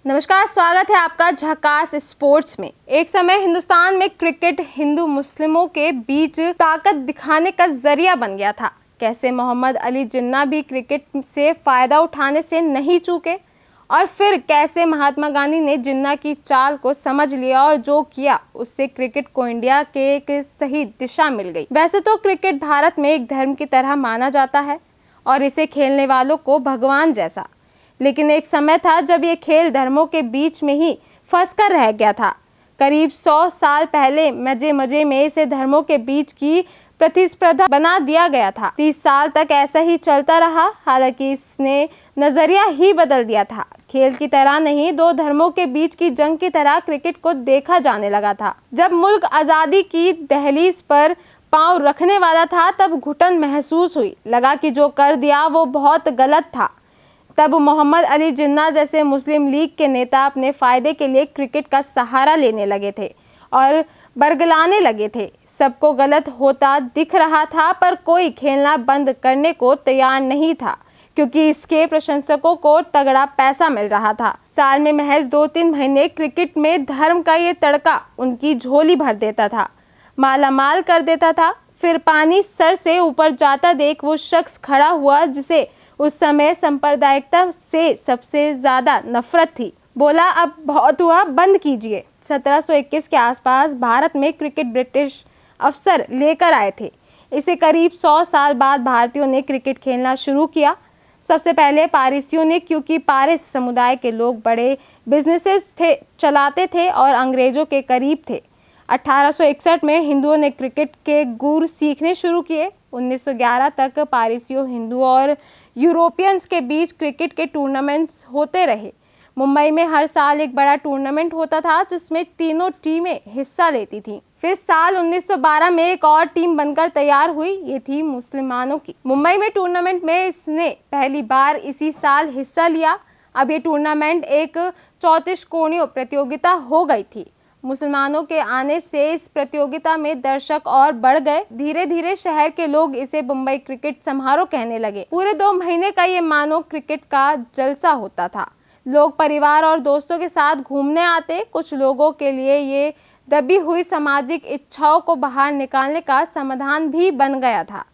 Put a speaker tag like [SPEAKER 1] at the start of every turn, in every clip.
[SPEAKER 1] नमस्कार, स्वागत है आपका झकास स्पोर्ट्स में। एक समय हिंदुस्तान में क्रिकेट हिंदू मुस्लिमों के बीच ताकत दिखाने का जरिया बन गया था। कैसे मोहम्मद अली जिन्ना भी क्रिकेट से फायदा उठाने से नहीं चूके और फिर कैसे महात्मा गांधी ने जिन्ना की चाल को समझ लिया और जो किया उससे क्रिकेट को इंडिया के एक सही दिशा मिल गई। वैसे तो क्रिकेट भारत में एक धर्म की तरह माना जाता है और इसे खेलने वालों को भगवान जैसा, लेकिन एक समय था जब ये खेल धर्मों के बीच में ही फंसकर रह गया था। करीब 100 साल पहले मजे मजे में इसे धर्मों के बीच की प्रतिस्पर्धा बना दिया गया था। 30 साल तक ऐसा ही चलता रहा। हालांकि इसने नजरिया ही बदल दिया था। खेल की तरह नहीं, दो धर्मों के बीच की जंग की तरह क्रिकेट को देखा जाने लगा था। जब मुल्क आज़ादी की दहलीज पर पांव रखने वाला था तब घुटन महसूस हुई। लगा कि जो कर दिया वो बहुत गलत था। तब मोहम्मद अली जिन्ना जैसे मुस्लिम लीग के नेता अपने फायदे के लिए क्रिकेट का सहारा लेने लगे थे और बरगलाने लगे थे। सबको गलत होता दिख रहा था पर कोई खेलना बंद करने को तैयार नहीं था, क्योंकि इसके प्रशंसकों को तगड़ा पैसा मिल रहा था। साल में महज 2-3 महीने क्रिकेट में धर्म का ये तड़का उनकी झोली भर देता था, मालामाल कर देता था। फिर पानी सर से ऊपर जाता देख वो शख्स खड़ा हुआ जिसे उस समय सांप्रदायिकता से सबसे ज्यादा नफरत थी। बोला, अब बहुत हुआ, बंद कीजिए। 1721 के आसपास भारत में क्रिकेट ब्रिटिश अफसर लेकर आए थे। इसे करीब 100 साल बाद भारतीयों ने क्रिकेट खेलना शुरू किया। सबसे पहले पारसियों ने, क्योंकि पारस समुदाय के लोग बड़े बिजनेसेस चलाते थे और अंग्रेजों के करीब थे। 1861 में हिंदुओं ने क्रिकेट के गुर सीखने शुरू किए। 1911 तक पारसियों, हिंदुओं और यूरोपियंस के बीच क्रिकेट के टूर्नामेंट्स होते रहे। मुंबई में हर साल एक बड़ा टूर्नामेंट होता था जिसमें तीनों टीमें हिस्सा लेती थीं। फिर साल 1912 में एक और टीम बनकर तैयार हुई। ये थी मुसलमानों की। मुंबई में टूर्नामेंट में इसने पहली बार इसी साल हिस्सा लिया। अब ये टूर्नामेंट एक 34 कोणीय प्रतियोगिता हो गई थी। मुसलमानों के आने से इस प्रतियोगिता में दर्शक और बढ़ गए। धीरे धीरे शहर के लोग इसे मुंबई क्रिकेट समारोह कहने लगे। पूरे 2 महीने का ये मानो क्रिकेट का जलसा होता था। लोग परिवार और दोस्तों के साथ घूमने आते। कुछ लोगों के लिए ये दबी हुई सामाजिक इच्छाओं को बाहर निकालने का समाधान भी बन गया था।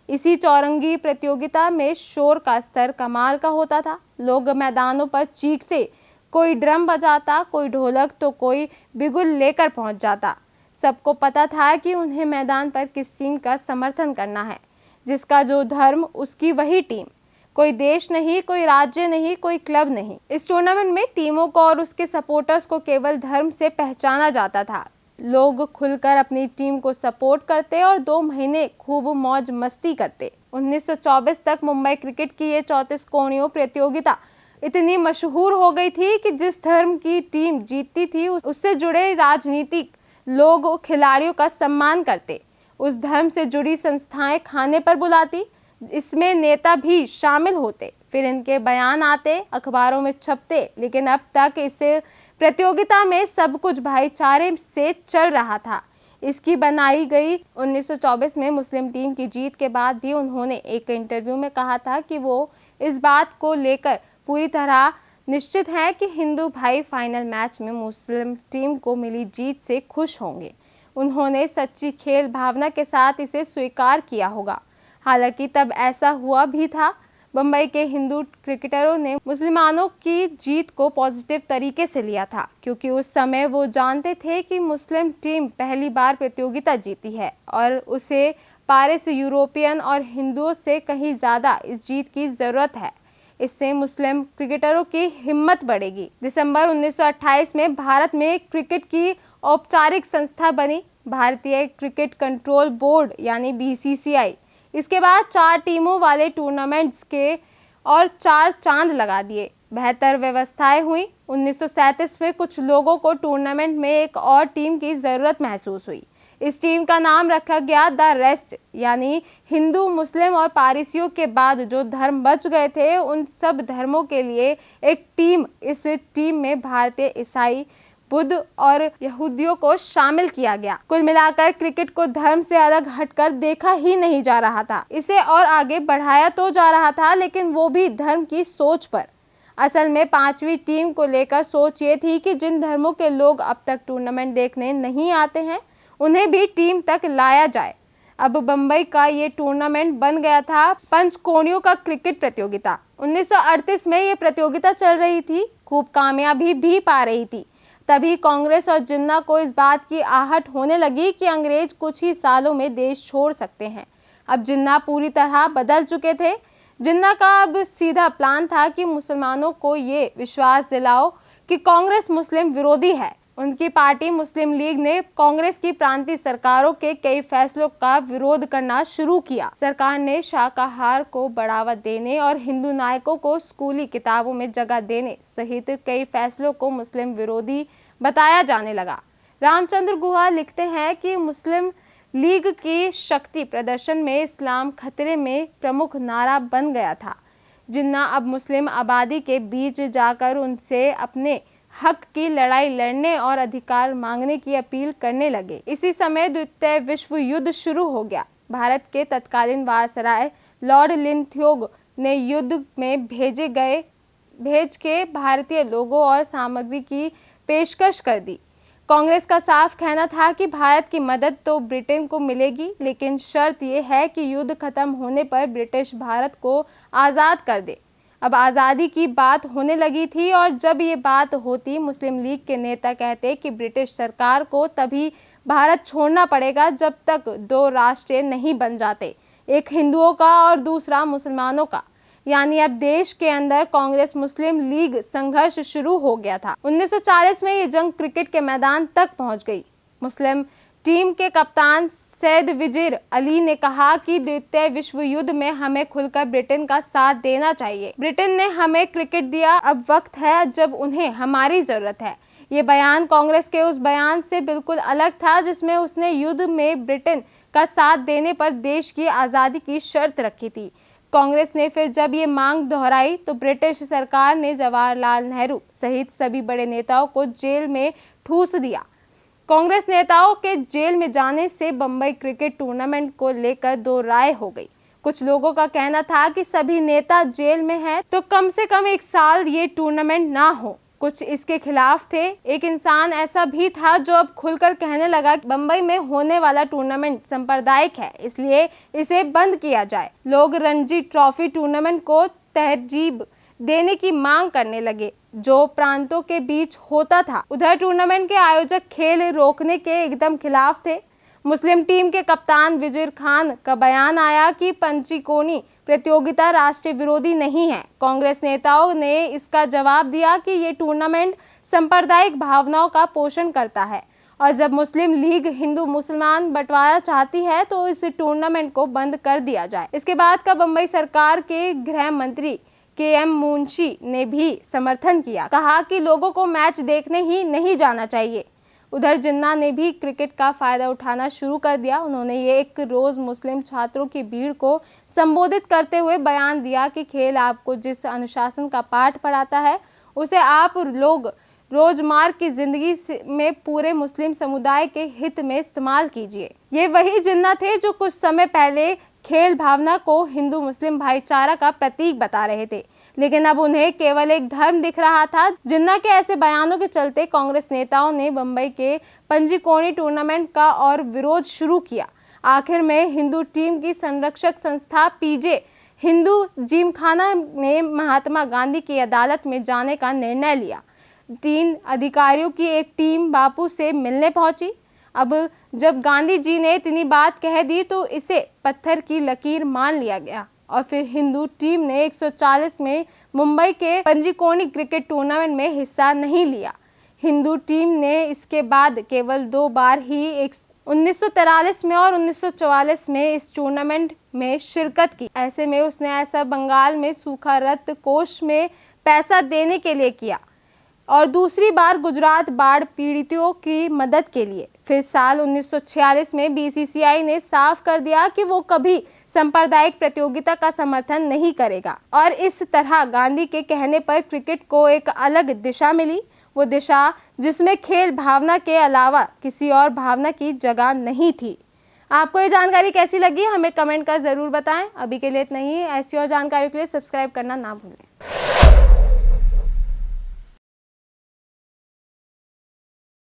[SPEAKER 1] इसी चौरंगी प्रतियोगिता में शोर का स्तर कमाल का होता था। लोग मैदानों पर चीखते, कोई ड्रम बजाता, कोई ढोलक तो कोई बिगुल लेकर पहुंच जाता। सबको पता था कि उन्हें मैदान पर किस टीम का समर्थन करना है। जिसका जो धर्म उसकी वही टीम। कोई देश नहीं, कोई राज्य नहीं, कोई क्लब नहीं। इस टूर्नामेंट में टीमों को और उसके सपोर्टर्स को केवल धर्म से पहचाना जाता था। लोग खुलकर अपनी टीम को सपोर्ट करते और 2 महीने खूब मौज मस्ती करते। 1924 तक मुंबई क्रिकेट की ये 34 कोणीय प्रतियोगिता इतनी मशहूर हो गई थी कि जिस धर्म की टीम जीतती थी उससे जुड़े राजनीतिक लोग खिलाड़ियों का सम्मान करते। उस धर्म से जुड़ी संस्थाएं खाने पर बुलाती। इसमें नेता भी शामिल होते। फिर इनके बयान आते, अखबारों में छपते। लेकिन अब तक इस प्रतियोगिता में सब कुछ भाईचारे से चल रहा था। इसकी बनाई गई 1924 में मुस्लिम टीम की जीत के बाद भी उन्होंने एक इंटरव्यू में कहा था कि वो इस बात को लेकर पूरी तरह निश्चित है कि हिंदू भाई फाइनल मैच में मुस्लिम टीम को मिली जीत से खुश होंगे। उन्होंने सच्ची खेल भावना के साथ इसे स्वीकार किया होगा। हालांकि तब ऐसा हुआ भी था। मुंबई के हिंदू क्रिकेटरों ने मुसलमानों की जीत को पॉजिटिव तरीके से लिया था, क्योंकि उस समय वो जानते थे कि मुस्लिम टीम पहली बार प्रतियोगिता जीती है और उसे पारस, यूरोपियन और हिंदुओं से कहीं ज़्यादा इस जीत की ज़रूरत है। इससे मुस्लिम क्रिकेटरों की हिम्मत बढ़ेगी। दिसंबर 1928 में भारत में क्रिकेट की औपचारिक संस्था बनी, भारतीय क्रिकेट कंट्रोल बोर्ड यानी BCCI। इसके बाद 4 टीमों वाले टूर्नामेंट्स के और 4 चांद लगा दिए। बेहतर व्यवस्थाएं हुई। 1937 में कुछ लोगों को टूर्नामेंट में एक और टीम की ज़रूरत महसूस हुई। इस टीम का नाम रखा गया द रेस्ट, यानी हिंदू, मुस्लिम और पारसियों के बाद जो धर्म बच गए थे उन सब धर्मों के लिए एक टीम। इस टीम में भारतीय, ईसाई, बुद्ध और यहूदियों को शामिल किया गया। कुल मिलाकर क्रिकेट को धर्म से अलग हटकर देखा ही नहीं जा रहा था। इसे और आगे बढ़ाया तो जा रहा था, लेकिन वो भी धर्म की सोच पर। असल में 5वीं टीम को लेकर सोच ये थी कि जिन धर्मों के लोग अब तक टूर्नामेंट देखने नहीं आते हैं उन्हें भी टीम तक लाया जाए। अब बम्बई का ये टूर्नामेंट बन गया था पंचकोणियों का क्रिकेट प्रतियोगिता। 1938 में ये प्रतियोगिता चल रही थी, खूब कामयाबी भी पा रही थी। तभी कांग्रेस और जिन्ना को इस बात की आहट होने लगी कि अंग्रेज कुछ ही सालों में देश छोड़ सकते हैं। अब जिन्ना पूरी तरह बदल चुके थे। जिन्ना का अब सीधा प्लान था कि मुसलमानों को ये विश्वास दिलाओ कि कांग्रेस मुस्लिम विरोधी है। उनकी पार्टी मुस्लिम लीग ने कांग्रेस की प्रांतीय सरकारों के कई फैसलों का विरोध करना शुरू किया। सरकार ने शाकाहार को बढ़ावा देने और हिंदू नायकों को स्कूली किताबों में जगह देने सहित कई फैसलों को मुस्लिम विरोधी बताया जाने लगा। रामचंद्र गुहा लिखते हैं कि मुस्लिम लीग की शक्ति प्रदर्शन में इस्लाम खतरे में प्रमुख नारा बन गया था। जिन्ना अब मुस्लिम आबादी के बीच जाकर उनसे अपने हक की लड़ाई लड़ने और अधिकार मांगने की अपील करने लगे। इसी समय द्वितीय विश्व युद्ध शुरू हो गया। भारत के तत्कालीन वायसराय लॉर्ड लिनथ्योग ने युद्ध में भेज के भारतीय लोगों और सामग्री की पेशकश कर दी। कांग्रेस का साफ कहना था कि भारत की मदद तो ब्रिटेन को मिलेगी, लेकिन शर्त यह है कि युद्ध खत्म होने पर ब्रिटिश भारत को आज़ाद कर दे। अब आज़ादी की बात होने लगी थी और जब ये बात होती मुस्लिम लीग के नेता कहते कि ब्रिटिश सरकार को तभी भारत छोड़ना पड़ेगा जब तक दो राष्ट्र नहीं बन जाते, एक हिंदुओं का और दूसरा मुसलमानों का। यानी अब देश के अंदर कांग्रेस मुस्लिम लीग संघर्ष शुरू हो गया था। 1940 में ये जंग क्रिकेट के मैदान तक पहुंच गई। मुस्लिम टीम के कप्तान सैयद वजीर अली ने कहा कि द्वितीय विश्व युद्ध में हमें खुलकर ब्रिटेन का साथ देना चाहिए। ब्रिटेन ने हमें क्रिकेट दिया, अब वक्त है जब उन्हें हमारी जरूरत है। ये बयान कांग्रेस के उस बयान से बिल्कुल अलग था जिसमें उसने युद्ध में ब्रिटेन का साथ देने पर देश की आज़ादी की शर्त रखी थी। कांग्रेस ने फिर जब ये मांग दोहराई तो ब्रिटिश सरकार ने जवाहरलाल नेहरू सहित सभी बड़े नेताओं को जेल में ठूस दिया। कांग्रेस नेताओं के जेल में जाने से बम्बई क्रिकेट टूर्नामेंट को लेकर दो राय हो गई। कुछ लोगों का कहना था कि सभी नेता जेल में हैं तो कम से कम 1 साल ये टूर्नामेंट ना हो। कुछ इसके खिलाफ थे। एक इंसान ऐसा भी था जो अब खुलकर कहने लगा कि बम्बई में होने वाला टूर्नामेंट सांप्रदायिक है, इसलिए इसे बंद किया जाए। लोग रणजी ट्रॉफी टूर्नामेंट को तरजीह देने की मांग करने लगे जो प्रांतों के बीच होता था। उधर टूर्नामेंट के आयोजक खेल रोकने के एकदम खिलाफ थे। मुस्लिम टीम के कप्तान वजीर खान का बयान आया कि पंचकोणी प्रतियोगिता राष्ट्रीय विरोधी नहीं है। कांग्रेस नेताओं ने इसका जवाब दिया कि ये टूर्नामेंट सांप्रदायिक भावनाओं का पोषण करता है और जब मुस्लिम लीग हिंदू मुसलमान बंटवारा चाहती है तो इस टूर्नामेंट को बंद कर दिया जाए। इसके बाद का बम्बई सरकार के गृह मंत्री के.एम. मुंशी ने भी समर्थन किया, कहा कि लोगों को मैच देखने ही नहीं जाना चाहिए। उधर जिन्ना ने भी क्रिकेट का फायदा उठाना शुरू कर दिया। उन्होंने ये एक रोज मुस्लिम छात्रों की भीड़ को संबोधित करते हुए बयान दिया कि खेल आपको जिस अनुशासन का पाठ पढ़ाता है उसे आप लोग रोजमर्रा की जिंदगी में पूरे मुस्लिम समुदाय के हित में इस्तेमाल कीजिए। ये वही जिन्ना थे जो कुछ समय पहले खेल भावना को हिंदू मुस्लिम भाईचारा का प्रतीक बता रहे थे, लेकिन अब उन्हें केवल एक धर्म दिख रहा था। जिन्ना के ऐसे बयानों के चलते कांग्रेस नेताओं ने बम्बई के पंचकोणी टूर्नामेंट का और विरोध शुरू किया। आखिर में हिंदू टीम की संरक्षक संस्था पीजे हिंदू जिमखाना ने महात्मा गांधी की अदालत में जाने का निर्णय लिया। 3 अधिकारियों की एक टीम बापू से मिलने पहुंची। अब जब गांधी जी ने इतनी बात कह दी तो इसे पत्थर की लकीर मान लिया गया और फिर हिंदू टीम ने 140 में मुंबई के पंचकोणी क्रिकेट टूर्नामेंट में हिस्सा नहीं लिया। हिंदू टीम ने इसके बाद केवल 2 बार ही 1943 में और 1944 में इस टूर्नामेंट में शिरकत की। ऐसे में उसने ऐसा बंगाल में सूखा रक्त कोष में पैसा देने के लिए किया और दूसरी बार गुजरात बाढ़ पीड़ितों की मदद के लिए। फिर साल 1946 में बीसीसीआई ने साफ कर दिया कि वो कभी सांप्रदायिक प्रतियोगिता का समर्थन नहीं करेगा और इस तरह गांधी के कहने पर क्रिकेट को एक अलग दिशा मिली, वो दिशा जिसमें खेल भावना के अलावा किसी और भावना की जगह नहीं थी। आपको ये जानकारी कैसी लगी हमें कमेंट कर ज़रूर बताएं। अभी के लिए इतना ही। ऐसी और जानकारी के लिए सब्सक्राइब करना ना भूलें।